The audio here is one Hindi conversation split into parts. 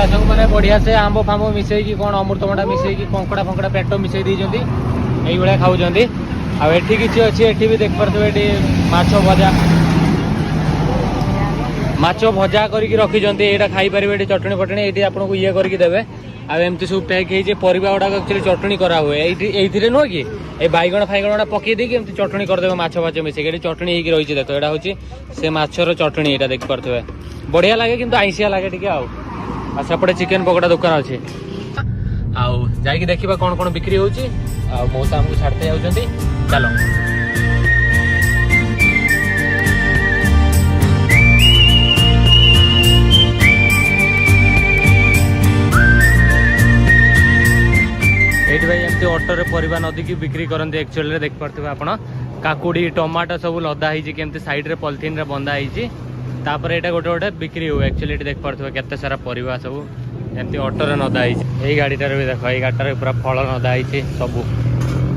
एटा सब माने बढ़िया से आंब फांब मिसई की कोन अमृतभंडा मिसई की कंकड़ा फंकड़ा पेटो मिसई दी जंती एई बळे खाउ जंती आ एठी किछि अछि एठी भी देख परथबे एठी माछो भजा करके रखी जंती एटा खाई परिबे एठी चटणी फटणी एठी आपन को ये करके देबे आ एमती सब पैक हे जे परिबा गुडा एक्चुअली चटणी करा हुए एइथिरे नो कि ए बाइगण फाइगण गुडा पके दे कि एमती चटणी कर देबे माछो भाजो मिसई एठी चटणी हे कि रहिछि देखो एटा होछि से माछर चटणी एटा देख परथबे बढ़िया लगे किंतु आइसिया लगे टिके आ सेपटे चिकेन पकोड़ा दुकान अच्छे आउ जाइए देखा कौन कौन बिक्री होची मौसा हमको छाड़ते जाउछंती चलो एठी भाई एमती ऑटो रे परिबा नदी की बिक्री करंती एक्चुअली देख पारथबे आपण काकुडी टमाटो सब लदा हिची केमती साइड रे पॉलिथीन रे बंधा हिची तापर एटा गोटे गोटे बिक्री हुए एक्चुअली देख पारथबे केते सारा परिबा सब एमती ऑटो रे नदा हिची एई गाड़ीटार भी देखो एई गाड़ीटार पूरा फल नदा हिची सब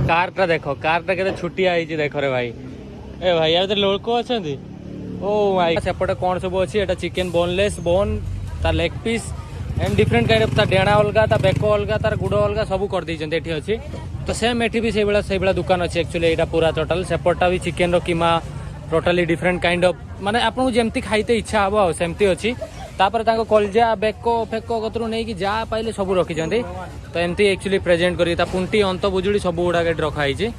कारटा देखो कारटा केते छुटिया हिची देखो रे भाई ए भाई यार तो लोक अछंती ओ भाई सेपटे कोन सब अछि एटा चिकन बोनलेस बोन ता leg piece and different kind of ता डेणा अलगा ता बेको अलगा तार गुडो अलगा सब कर दै जंती एठी अछि तो सेम एठी भी सेई बेला दुकान अछि एक्चुअली एटा पूरा टोटल सेपटा भी चिकन रो कीमा टोटाली डिफरेंट काइंड ऑफ माने आपन जेमती खाइते इच्छा हबो सेमती अछि तापर ताको कलजा बेको फेको कतरु नै कि जा पाइले सब रखी जंती तो एमती एक्चुअली प्रेजेंट करी ता पुंटी अंत बुजुडी सब उडा गेट रखा हिची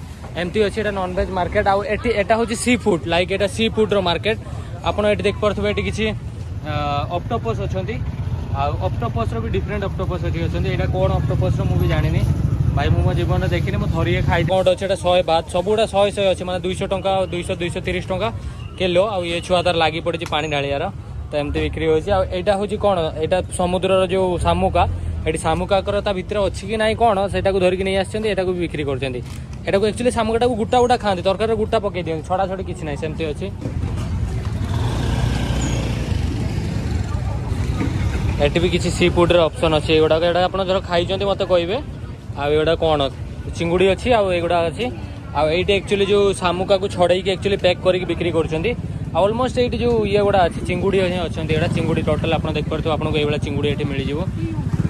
एमती अछि एटा नॉन वेज मार्केट आ एटी एटा होची सी फूड लाइक एटा सी फूड रो मार्केट आपन एटी देख परथबे एटी किछि ऑक्टोपस अछंती आ ऑक्टोपस रो भी डिफरेंट ऑक्टोपस अछि अछंती एटा कोन ऑक्टोपस रो मु भी जानिनी भाई मु जीवन में देखिनी मु थरिए खाई कोड अछि एटा 100 बात सब गुडा 100 अछि माने 200 टंका 200 230 टंका किलो आ ये छुआ तार लागी पड़ी पानी ढालियार तो एमती बिक्री होची आ एटा होची कोन एटा समुद्र रो जो सामुका एटी सामुका कर ता भीतर अछि कि नाही कोन सेटा को धरि कि नै आछंती एटा को बिक्री करछंती एटा को एक्चुअली सामुकाटा को गुटा गुटा खांती तरकारी रो गुटा पके दियन छडा छडी किछि नाही सेमती अछि एटी भी किछि सी फूड रो ऑप्शन अछि एगुडा एटा आपण जर खाइ जंती मते कहबे आ एगुडा कोन चिंगुडी अछि आ एगुडा अछि आ एटी एक्चुअली जो सामुका को छड़ाई के एक्चुअली पैक करके बिक्री करछंती ऑलमोस्ट एटी जो ये गुडा अछि चिंगुडी अछंती एटा चिंगुडी टोटल आपण देख परथो आपण को एबेला चिंगुडी एटी मिली जिवो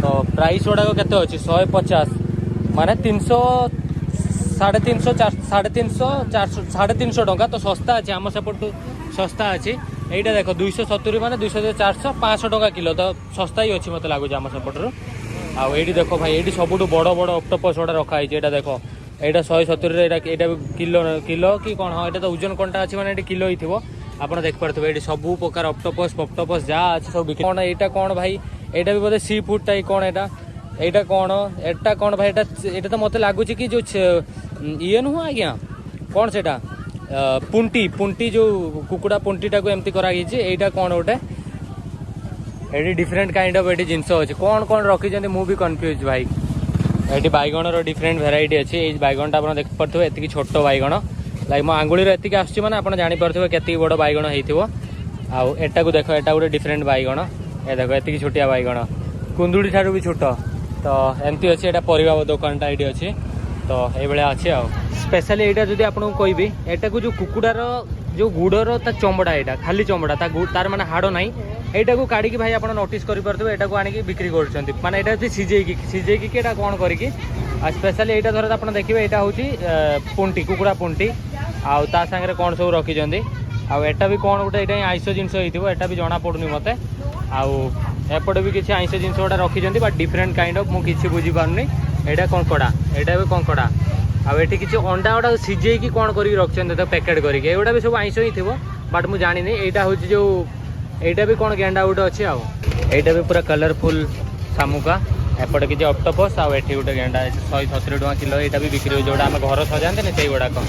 तो प्राइस गुडा केते अछि 150 माने 300 350 450 450 350 टंका तो सस्ता अछि हम सपोर्ट सस्ता अछि एटा देखो 270 माने 200 400 500 टंका किलो तो सस्ता ही अछि मते लागो हम सपोर्ट रो आ एटी देखो भाई एटी सबुठु बड़ बड़ ऑक्टोपस गुडा रखा हिची एटा देखो एटा 170 रे एटा किलो किलो कि कोन हां एटा तो ओजन कोनटा अछि माने एटी किलो ही थिवो आपण देख परथबे एटी सब प्रकार ऑक्टोपस पॉक्टोपस जा अछि सब बिक्री कोन एटा कोन भाई एटा भी बोले सी फूड टाइ कोन एटा कोन भाई एटा तो मते लागु छी कि जो ये नु आज्ञा कोन सेटा पुंटी जो कुकुड़ा पुंटीटा को एमती करा हिची एटा कोन ओटे एटी डिफरेंट काइंड ऑफ एटी जिंस अछि कोन कोन रखी जंती मु भी कंफ्यूज भाई एटी बाइगण रो डिफरेंट वेराइटी अछि ए बाइगणटा आपण देख परथबे एतिकी छोटो बाइगण लाइक मो आंगुली रो एतिकी आछि माने आपण जानि परथबे केति बड़ बाइगण हेइथिवो आ एटा को देखो एटा गोटे डिफरेंट बाइगण ए देखो एतिकी छोटिया बाइगण कुंदुडी ठारू भी छोटो तो एमती अछि एटा परिबा दुकानटा एटी अछि तो ए बेले अछि आ स्पेशली एटा जदी आपण को कहबी एटा को जो कुकुडार जो गुडर ता चमड़ा एटा खाली चमड़ा तार माने हाड़ नाही एटा को काढी की भाई आपण नोटिस करि परथबे एटा को आनी की बिक्री करछंती माने एटा जे सिजेई की एटा कोन करी की आ स्पेशली एटा धर आपण देखिबे एटा होची पुंटी कुकुडा पुंटी आ ता संगे कोन सब रखी जंदी आ एटा भी कोन गोटे एटा आइसो जिंस हेतिबो एटा भी जणा पडुनी मते आ एपटे भी किछि आइसो जिंस गोटा रखी जंदी बट डिफरेंट काइंड ऑफ मु किछि बुझी पारनी एटा कंकड़ा एटा भी कंकड़ा आ एठी किछि अंडा ओडा सिजेई की कोन करी रखछन त पैकेट करी के एटा भी सब आइसो ही थिबो बट मु जानि नै एटा होची जो एटा भी कोन गेंडा उडा अछि आ एटा भी पूरा कलरफुल सामुका एपटे किछि ऑक्टोपस आ एठी उडा गेंडा 170 टका किलो एटा भी बिक्री हो जोडा हम घर सजानते नै सेई गुडा को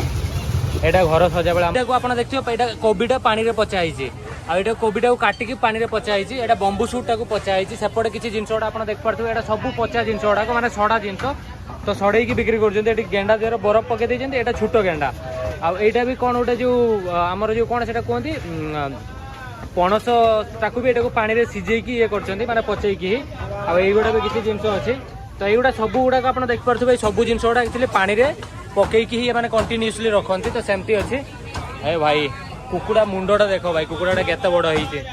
एटा घर सजा बेला एटा को आपण देखियो एटा कोबीटा पानी रे पचा हिची आ एटा कोबीटा को काटी की पानी रे पचा हिची एटा बंबू शूट को पचा हिची सेपटे किछि जिंसोडा आपण देख परथबे एटा सब पचा जिंसोडा को माने सडा जिंस तो सड़े की बिक्री कर गेंडा देर बरफ पके देते एटा छोटो गेंडा आईटा भी कौन गोटे जो आमर जो कौन से कहते पणस ताकू भी एटा पानी रे सिझेकी ये करछन्ती माने पचेकी आईगुड़ा भी किसी जिनस अच्छे तो युवा सब गुड़ाक आप देख पारे सब जिन गुड़ा एक्चुअली पानी रे पकईकी ही मैंने कंटिन्यूसली रखती तो सेमती अच्छे ए भाई कुकुड़ा मुंडा देख भाई कुकुड़ा केते बड़ होइछे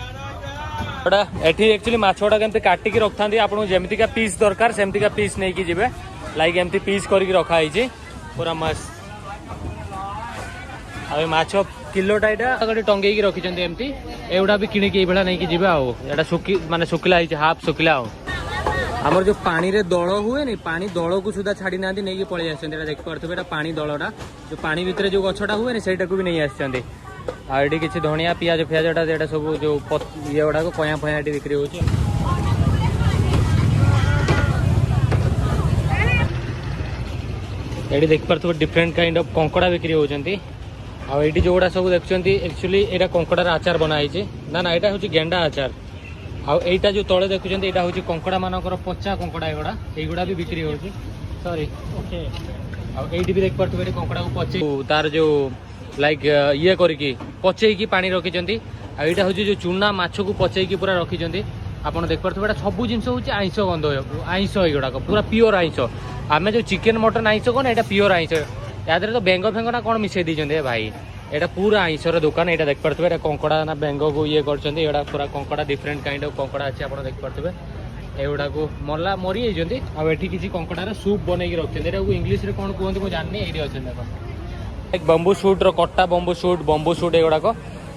एटा एठी एक्चुअली माछोटा केमती काटिकी रखता आपको जमीतिका पीस दरकार सेमतिका पीस नहीं कि जीवे लाइक एमती पीस करके रखा है पूरा मस्त आ माछ किलोटा यहाँ टंगे रखिंट एमती एगुड़ा भी किणी ये नहीं कि जीवा आटा सुखी माने सुखिला हाफ सुखिला आमर जो पानी रे दल हुए नहीं पानी दल को सुधा छाड़ी ना नहीं पलि आस देखिए पानी दलटा जो पानी भितर जो गछटा हुए सहीटा को भी नहीं आसते आगे किसी धनिया पियाज फियाजटा सब जो ये गुड़ा कया फया बिक्री हो देखिपे डिफरेंट काइंड ऑफ कंकड़ा बिक्री होती आईटी जो गुड़ा सब देखुं एक्चुअली यहाँ कंकड़ार आचार बनाई ना ना यहाँ हूँ गेंडा आचार आईटा जो तले देखुं यहाँ हूँ कंकड़ा मानकर पचा कंकड़ा एगुड़ा भी बिक्री हो सॉरी आईटी भी देखिपे कंकड़ा को पचे तार जो लाइक ये करके पचेकी पानी रखिंट आईटा हूँ जो चूना माछ को पचेकी पूरा रखिंट आपड़ देखिपे सब जिन हूँ आईंस गंध आईंस युवाक पूरा प्योर आईंस आम जो चिकेन मटन आईंस कौन यहाँ प्योर आईंस या तो बेंग फेंग ना कौन मिसई दे भाई यहाँ पूरा आईंसर दुकान यहाँ देखिपे कंकड़ा ना बेंग को ये कर पूरा कंकड़ा डिफरेंट काइंड ऑफ कंकड़ा अच्छे आप देखिपे एगुड़ा को मरला मरी जाती आठी किसी कंकड़ार सूप बनई रखते इंग्लीश कौन कहते मुझे जाननी ये अच्छा एक बंबू सूट कटा बंबू सूट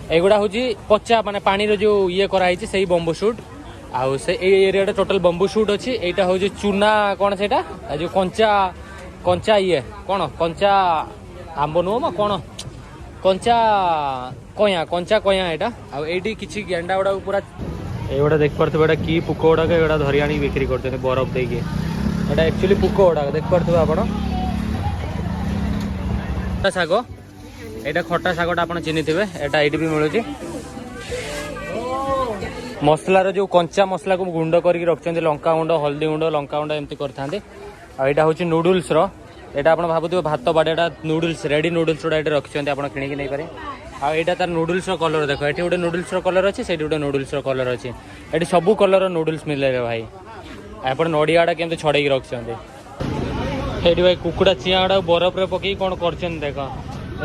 एगुड़ा हूँ पचा माने पानी जो ये कराई से बंबू सूट आउ से एरिया टोटल बंबू सूट अच्छी यहाँ हूँ चूना कौन से जो कंचा कंचा ये कौन कंचा आंब नुह म कौन कंचा कया यहाँ आईटी किसी गेंडा गुड़ा पूरा एगुड़ा देखिपे कि पुक गुड़ाक एगुड़ा धरी आनी बिक्री करते बरफ देके यहाँ एक्चुअली पुक गुड़ाक देखिपे आप शाग यहाँ खटा शागटा आप चिन्ह थे यहाँ ये भी मिलूँ मसलार जो कंचा मसला को गुंड करके रखते लंका गुंड हल्दी गुंड लंका गुंड एमती करते आईटा हूँ नूडल्स यहाँ आप भावुए भात बाड़ेटा नूडल्स रेडी नूडल्स गुड़ा ये रखिंट आप किଣିकी नहीं पारे आईटा तार नूडल्स कलर देख ये गोटे नूडल्स कलर अच्छे से गोटे नूडल्स कलर अच्छे ये सब कलर नूडल्स मिले भाई आप नड़ियाटा केमती छड़े रखिंट ये भाई कुकुड़ा चिया गुड़ा बरफ रे पकई कौन कर देख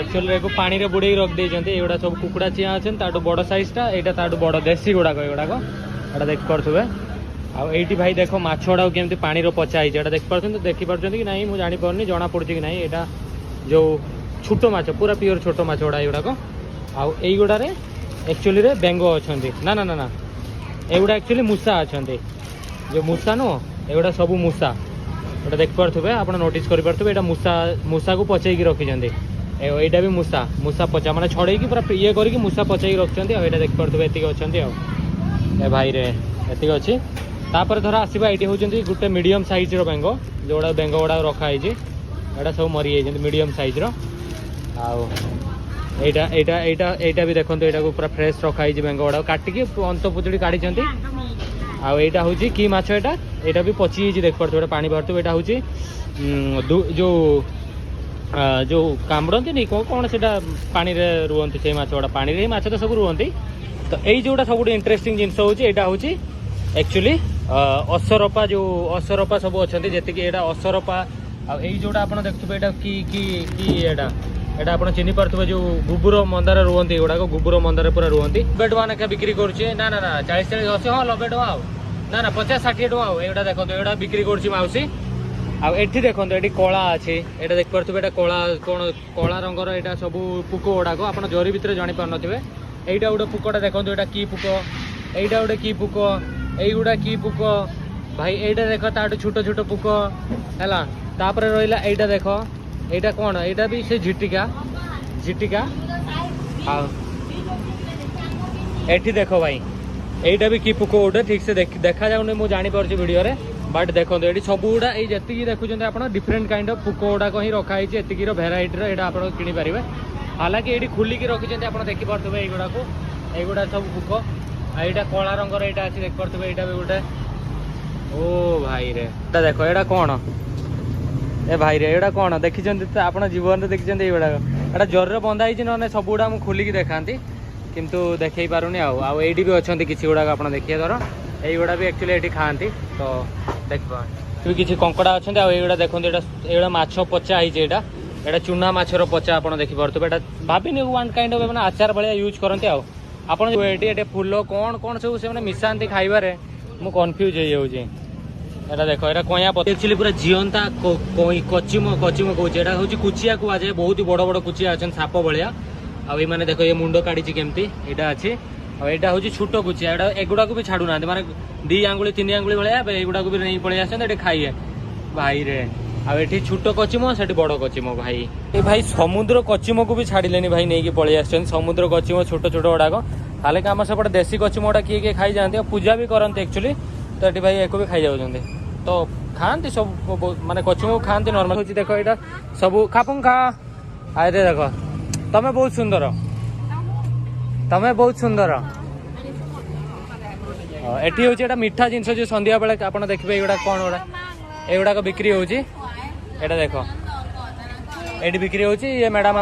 एक्चुअली पानी रे बुड़े रख देते ये सब कुकुड़ा चिया अच्छे बड़ साइजटा यहाँ बड़ देशी गुड़ाक ये देखिपे आईटी भाई देख माछ गुड़ा केमती पानी पचा है देखिपे कि नहीं मुझे जापारे जना पड़ी कि नहीं यहाँ जो छोट माछ पूरा प्योर छोट माछ गुड़ा युवाक आईगुड़े एक्चुअली बेंग अच्छा ना ना ना ना एगुड़ा एक्चुअली मूसा अच्छा जो मूसा नुह एगुड़ा सब मूसा गोटे देखिपे आप नोटिस करें मूसा मूसा को पचेकी रखिंट यहाँ भी मूसा मूसा पचा मैंने छड़े पूरा ये करके मूसा पचेकी रखिंट यहाँ देखिपे ये अच्छा भाई रे ये अच्छी तापर धर आसवा ये हूँ गोटे मीडियम साइज बेंग जोड़ा बेंग गुड़ा रखाई यहाँ सब मरी जाती मीडियम साइज यहाँ भी देखो यहाँ पूरा फ्रेश रखाई बेंग गुड़ा काटिकी अंत पुतड़ी काढ़ी आईटा हूँ कि माछ यहाँ भी पची देखिए पानी बाहर यहाँ हूँ जो कामड़ती नहीं कौन से पानी रे रुहती से माछ गुड़ा पानी रे माछ तो सब रुहती तो यही जोटा सब इंटरेस्टिंग जिनस हूँ यहाँ हूँ एक्चुअली असरपा जो असरपा सब अच्छा जी यहाँ असरपा आई जोटा आप देखुए यहाँ कि आप चिन्ह पारे जो गुबुर मंदार रुहती गुड़ाक गुबुर मंदार पूरा रुहती 90 टका ना बिक्री करुचे ना ना ना 40-40 हाँ 90 टका ना ना 50-60 टका यहाँ देखो यहाँ बिक्री करुच्ची माउसी आठी देखो ये कला अच्छे यहाँ देखिपे यहाँ कला कौन कला रंगर यहाँ सब पुक गुड़ाक आप जरी भितर जानी पार थे यहाँ गोटे पुकटा देखो यहाँ कि पुक यहाँ गोटे कि पुक यहीगुड़ा कि पुक भाई यहाँ देख ताठू छोट छोट पुक है तापर रहा यहाँ देख यहाँ कौन यहाँ भी से झिटिका झिटिका हाँ एठी देख भाई यहाँ भी कि पुक गोटे ठीक से देखा जाऊनी मुझे जापार वीडियो रे बट देखो ये सब गुड़ा ये जी देखुं आप डिफरेंट काइंड ऑफ पुक गुड़ाक ही रखाई एतिकी भेराइटर यहाँ आप किपारे हालांकि ये खुलिकी रखिंट आप देखिपे युवा सब पुक यहाँ कला रंगर यहाँ अच्छी देखिपे यहाँ भी गोटे ओ भाई रे देख यहाँ कौन ए भाई रे यहाँ कौन देखी आप जीवन देखी यहाँ जर बंधा ना सब गुड़ा मुझे खोलिकी देखा किंतु देखे पारुनी आईटी भी अच्छा किसी गुड़ाक आप देखिए धर यहीगुड़ा भी एक्चुअली ये खाती तो देख किसी कंकड़ा अच्छा आईगुड़ा देखो यहाँ माछ पचा यहाँ चूना माछर पचा आप देखिपे यहाँ भाभी वन काइंड ऑफ मैंने आचार भाया यूज करते ଆପଣ ଏଠି ଏଠି ଫୁଲ କ'ଣ କ'ଣ ସବୁ ସେମାନେ ମିଶାନ୍ତି ଖାଇବାରେ ମୁଁ କନଫ୍ୟୁଜ୍ ହେଇଯାଉଛି। ଏଇଟା ଦେଖ ଏଇଟା କଇଁଆ ପତ୍ର ଆକ୍ଚୁଆଲି ପୁରା ଜିଅନ୍ତା କଚିମ କହୁଛି। ଏଇଟା ହେଉଛି କୁଚିଆ କୁହାଯାଏ। ବହୁତ ବଡ଼ ବଡ଼ କୁଚିଆ ଅଛନ୍ତି ସାପ ଭଳିଆ। ଆଉ ଏମାନେ ଦେଖ ଏ ମୁଣ୍ଡ କାଢିଛି କେମିତି ଏଇଟା ଅଛି। ଆଉ ଏଇଟା ହେଉଛି ଛୋଟ କୁଚିଆ। ଏଇଟା ଏଗୁଡ଼ାକୁ ବି ଛାଡ଼ୁନାହାନ୍ତି ମାନେ 2 ଆଙ୍ଗୁଳି 3 ଆଙ୍ଗୁଳି ଭଳିଆ ଏଗୁଡ଼ାକୁ ବି ନେଇ ପଳେଇ ଆସନ୍ତି ଏଠି ଖାଇବେ ଭାଇରେ। ଆଉ ଏଠି ଛୋଟ କଚିମ ସେଠି ବଡ଼ କଚିମ ଭାଇ। ଏ ଭାଇ ସମୁଦ୍ର କଚିମକୁ ବି ଛାଡ଼ିଲେନି ଭାଇ ନେଇକି ପଳେଇ ଆସିଛନ୍ତି। ସମୁଦ୍ର କଚିମ ଛୋଟ ଛୋଟ ଗୁଡ଼ାକ ତାହେଲେ କି ଆମ ସେପଟେ ଦେଶୀ କଚିମ ଗୁଡ଼ା କିଏ କିଏ ଖାଇଯାଆନ୍ତି ଆଉ ପୂଜା ବି କରନ୍ତି ଆକ୍ଚୁଆଲି। ତ ଏଠି ଭାଇ ୟାକୁ ବି ଖାଇଯାଉଛନ୍ତି। ତ ଖାଆନ୍ତି ସବୁ ମାନେ କଚିମକୁ ଖାଆନ୍ତି ନର୍ମାଲ ହେଉଛି। ଦେଖ ଏଇଟା ସବୁ ଖାପୁଙ୍ଗ ଖା। ଆରେ ଦେଖ ତମେ ବହୁତ ସୁନ୍ଦର, ତମେ ବହୁତ ସୁନ୍ଦର। ଏଠି ହେଉଛି ଏଇଟା ମିଠା ଜିନିଷ ଯେଉଁ ସନ୍ଧ୍ୟା ବେଳେ ଆପଣ ଦେଖିବେ ଏଇଗୁଡ଼ା କ'ଣ ଗୁଡ଼ା ଏଗୁଡ଼ାକ ବିକ୍ରି ହେଉଛି। ଏଇଟା ଦେଖ ଏଇଠି ବିକ୍ରି ହେଉଛି। ଇଏ ମ୍ୟାଡ଼ାମ ଆମର